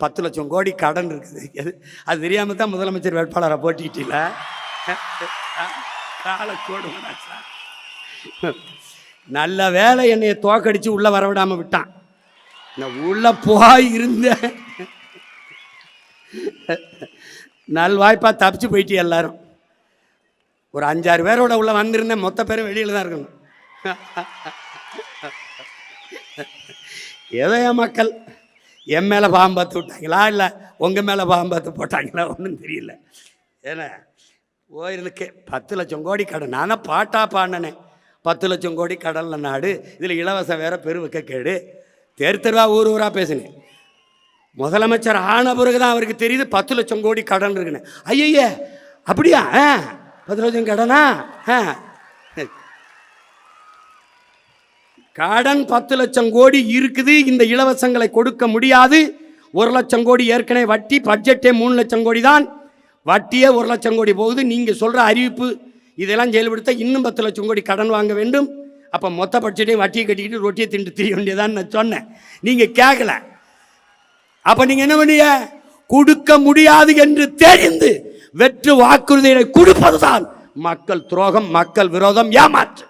10 லட்சம் கோடி கடன் இருக்குது. அது தெரியாமல் தான் முதலமைச்சர் வேட்பாளரை போட்டிக்கிட்டீங்கள. நல்ல வேலை என்னைய தோக்கடிச்சு உள்ள வரவிடாம விட்டான். நான் உள்ள போய் இருந்தேன், நல்வாய்ப்பா தப்பிச்சு போயிட்டு எல்லாரும். ஒரு 5-6 பேரோட உள்ள வந்திருந்தேன், மொத்த பேரும் வெளியில தான் இருக்கணும். ஏதோ என் மக்கள் என் மேலே பாம்பு பார்த்து விட்டாங்களா இல்லை உங்கள் மேலே பாம்பு பார்த்து போட்டாங்களா ஒன்றும் தெரியல. ஏன்னா போயிருந்துக்கு 10 லட்சம் கோடி கடன். நான் பாட்டா பாடினேன், 10 லட்சம் கோடி கடனில் நாடு, இதில் இலவசம் வேற பெருவிக்க கேடு. தெருவா ஊர் ஊராக பேசினேன். முதலமைச்சர் ஆன பிறகு தான் அவருக்கு தெரியுது 10 லட்சம் கோடி கடன் இருக்குன்னு. ஐய அப்படியா? 10 லட்சம் கடனா? கடன் 10 லட்சம் கோடி இருக்குது. இந்த இலவசங்களை கொடுக்க முடியாது. 1 லட்சம் கோடி ஏற்கனவே வட்டி. பட்ஜெட்டே 3 லட்சம் கோடி தான், வட்டியே 1 லட்சம் கோடி போகுது. நீங்கள் சொல்கிற அறிவிப்பு இதெல்லாம் செயல்படுத்த இன்னும் 10 லட்சம் கோடி கடன் வாங்க வேண்டும். அப்போ மொத்த பட்ஜெட்டையும் வட்டியை கட்டிக்கிட்டு ரொட்டியை திண்டு தெரிய வேண்டியதான்னு நான் சொன்னேன். நீங்கள் கேட்கல. அப்போ நீங்கள் என்ன பண்ணீங்க? கொடுக்க முடியாது என்று தெரிந்து வெற்று வாக்குறுதிகளை கொடுப்பதுதான் மக்கள் துரோகம், மக்கள் விரோதம், ஏமாற்று.